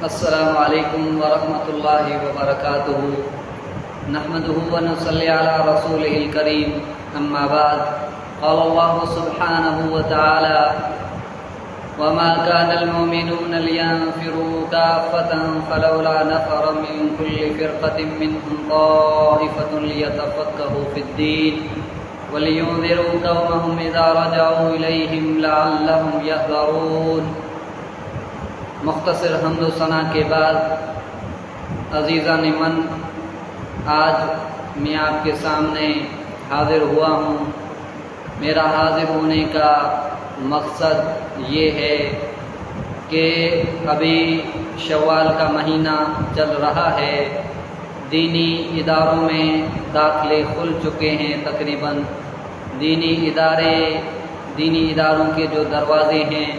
السلام علیکم ورحمۃ اللہ وبرکاتہ نحمده ونصلی علی رسولہ الکریم اما بعد قال اللہ سبحانہ وتعالی وما كان المؤمنون لينفروا كافة فلولا نفر من كل فرقة منهم طائفة ليتفقهوا في الدين ولينذروا قومهم إذا رجعوا إليهم لعلهم يحذرون۔ مختصر حمد و ثنا کے بعد عزیزان من، آج میں آپ کے سامنے حاضر ہوا ہوں۔ میرا حاضر ہونے کا مقصد یہ ہے کہ ابھی شوال کا مہینہ چل رہا ہے، دینی اداروں میں داخلے کھل چکے ہیں، تقریباً دینی اداروں کے جو دروازے ہیں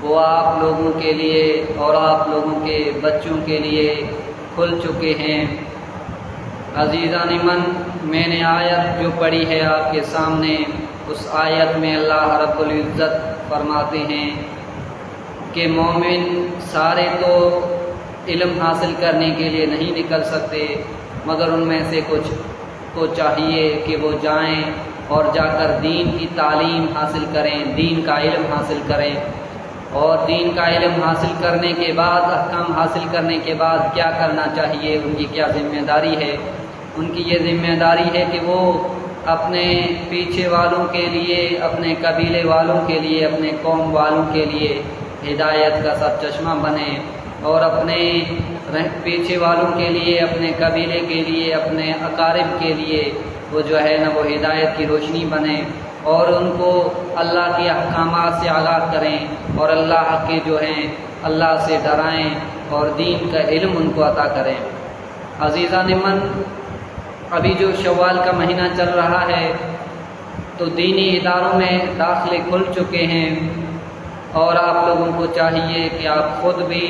وہ آپ لوگوں کے لیے اور آپ لوگوں کے بچوں کے لیے کھل چکے ہیں۔ عزیزان من، میں نے آیت جو پڑھی ہے آپ کے سامنے، اس آیت میں اللہ رب العزت فرماتے ہیں کہ مومن سارے تو علم حاصل کرنے کے لیے نہیں نکل سکتے، مگر ان میں سے کچھ کو چاہیے کہ وہ جائیں اور جا کر دین کی تعلیم حاصل کریں، دین کا علم حاصل کریں، اور دین کا علم حاصل کرنے کے بعد، احکام حاصل کرنے کے بعد کیا کرنا چاہیے، ان کی کیا ذمہ داری ہے۔ ان کی یہ ذمہ داری ہے کہ وہ اپنے پیچھے والوں کے لیے، اپنے قبیلے والوں کے لیے، اپنے قوم والوں کے لیے ہدایت کا سب چشمہ بنے، اور اپنے پیچھے والوں کے لیے، اپنے قبیلے کے لیے، اپنے اقارب کے لیے وہ جو ہے نا وہ ہدایت کی روشنی بنے، اور ان کو اللہ کے احکامات سے آگاہ کریں، اور اللہ کے جو ہیں اللہ سے ڈرائیں، اور دین کا علم ان کو عطا کریں۔ عزیزان من، ابھی جو شوال کا مہینہ چل رہا ہے تو دینی اداروں میں داخلے کھل چکے ہیں، اور آپ لوگوں کو چاہیے کہ آپ خود بھی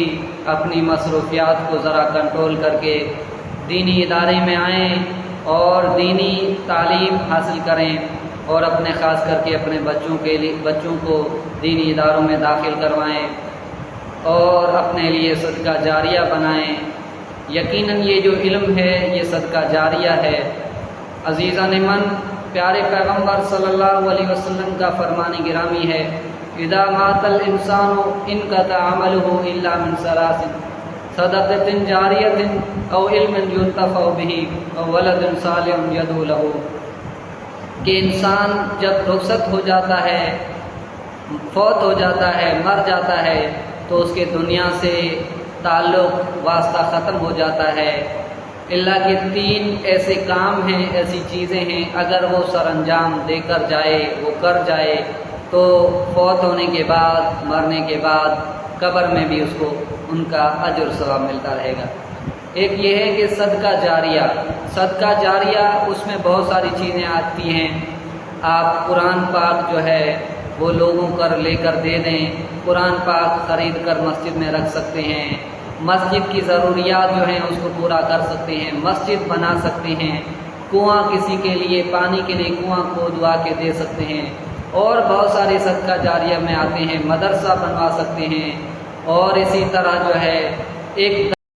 اپنی مصروفیات کو ذرا کنٹرول کر کے دینی ادارے میں آئیں اور دینی تعلیم حاصل کریں، اور اپنے خاص کر کے اپنے بچوں کو دینی اداروں میں داخل کروائیں، اور اپنے لیے صدقہ جاریہ بنائیں۔ یقیناً یہ جو علم ہے یہ صدقہ جاریہ ہے۔ عزیزان من، پیارے پیغمبر صلی اللہ علیہ وسلم کا فرمان گرامی ہے، اذا مات الانسان انقطع عمله الا من ثلاث، صدقۃ جاریۃ او علم ينتفع به او ولد صالح يدعو له، کہ انسان جب رخصت ہو جاتا ہے، فوت ہو جاتا ہے، مر جاتا ہے، تو اس کے دنیا سے تعلق واسطہ ختم ہو جاتا ہے، اللہ کے 3 ایسے کام ہیں، ایسی چیزیں ہیں، اگر وہ سر انجام دے کر جائے، وہ کر جائے، تو فوت ہونے کے بعد، مرنے کے بعد قبر میں بھی اس کو ان کا اجر و ثواب ملتا رہے گا۔ ایک یہ ہے کہ صدقہ جاریہ، صدقہ جاریہ اس میں بہت ساری چیزیں آتی ہیں۔ آپ قرآن پاک جو ہے وہ لوگوں کو لے کر دے دیں، قرآن پاک خرید کر مسجد میں رکھ سکتے ہیں، مسجد کی ضروریات جو ہیں اس کو پورا کر سکتے ہیں، مسجد بنا سکتے ہیں، کنواں کسی کے لیے پانی کے لیے کنواں کھودوا کے دے سکتے ہیں، اور بہت سارے صدقہ جاریہ میں آتے ہیں، مدرسہ بنوا سکتے ہیں، اور اسی طرح جو ہے ایک